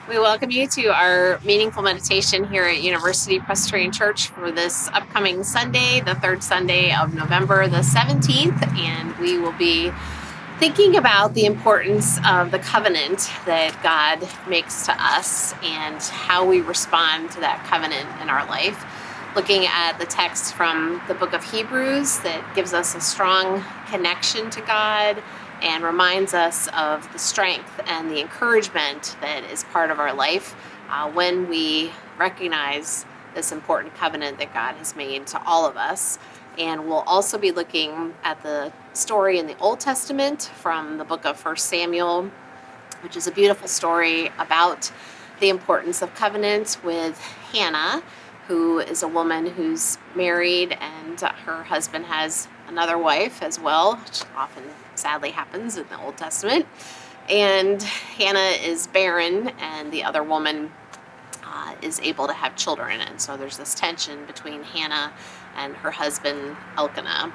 We welcome you to our meaningful meditation here at University Presbyterian Church for this upcoming Sunday, the third Sunday of November the 17th. And we will be thinking about the importance of the covenant that God makes to us and how we respond to that covenant in our life. Looking at the text from the book of Hebrews that gives us a strong connection to God and reminds us of the strength and the encouragement that is part of our life when we recognize this important covenant that God has made to all of us. And we'll also be looking at the story in the Old Testament from the book of 1 Samuel, which is a beautiful story about the importance of covenant with Hannah, who is a woman who's married and her husband has another wife as well, which often sadly happens in the Old Testament. And Hannah is barren and the other woman is able to have children. And so there's this tension between Hannah and her husband Elkanah.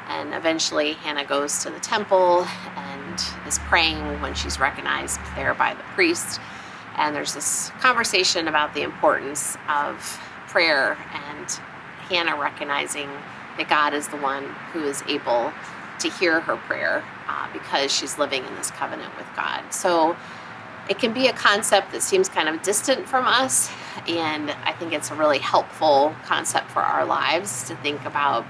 And eventually Hannah goes to the temple and is praying when she's recognized there by the priest. And there's this conversation about the importance of prayer and Hannah recognizing that God is the one who is able to hear her prayer because she's living in this covenant with God. So it can be a concept that seems kind of distant from us, and I think it's a really helpful concept for our lives to think about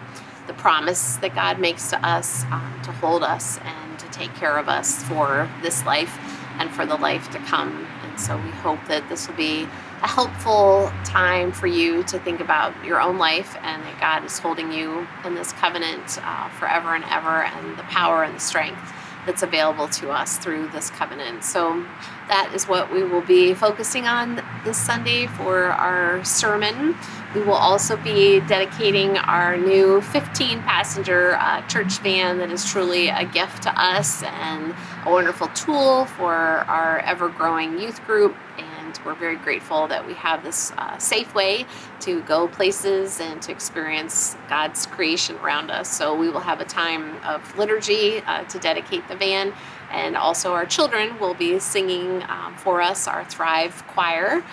the promise that God makes to us to hold us and to take care of us for this life and for the life to come. And so we hope that this will be a helpful time for you to think about your own life and that God is holding you in this covenant forever and ever, and the power and the strength that's available to us through this covenant. So that is what we will be focusing on this Sunday for our sermon. We will also be dedicating our new 15-passenger church van that is truly a gift to us and a wonderful tool for our ever-growing youth group. And we're very grateful that we have this safe way to go places and to experience God's creation around us. So we will have a time of liturgy to dedicate the van, and also our children will be singing for us, our Thrive Choir,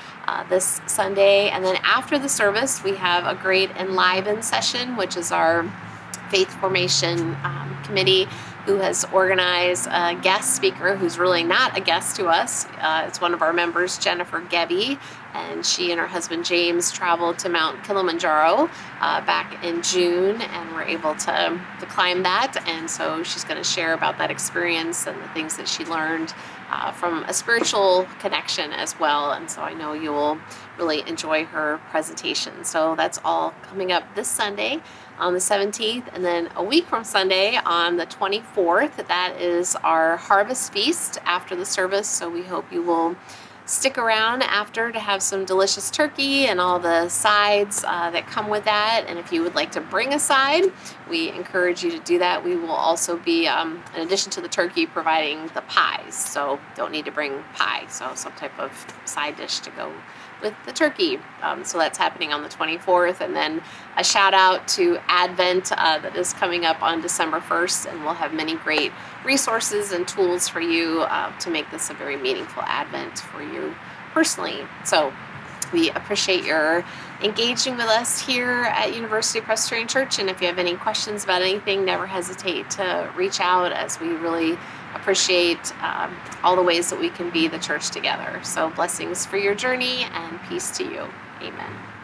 this Sunday. And then after the service, we have a great Enliven session, which is our faith formation committee who has organized a guest speaker who's really not a guest to us. It's one of our members, Jennifer Gebby, and she and her husband James traveled to Mount Kilimanjaro back in June and were able to climb that. And so she's going to share about that experience and the things that she learned from a spiritual connection as well. And so I know you will really enjoy her presentation. So that's all coming up this Sunday on the 17th, and then a week from Sunday on the 24th, that is our harvest feast after the service. So we hope you will stick around after to have some delicious turkey and all the sides that come with that. And if you would like to bring a side, we encourage you to do that. We will also be, in addition to the turkey, providing the pies. So don't need to bring pie, so some type of side dish to go with the turkey. So that's happening on the 24th. And then a shout out to Advent that is coming up on December 1st. And we'll have many great resources and tools for you to make this a very meaningful Advent for you personally. So we appreciate your engaging with us here at University Presbyterian Church. And if you have any questions about anything, never hesitate to reach out, as we really appreciate all the ways that we can be the church together. So blessings for your journey and peace to you. Amen.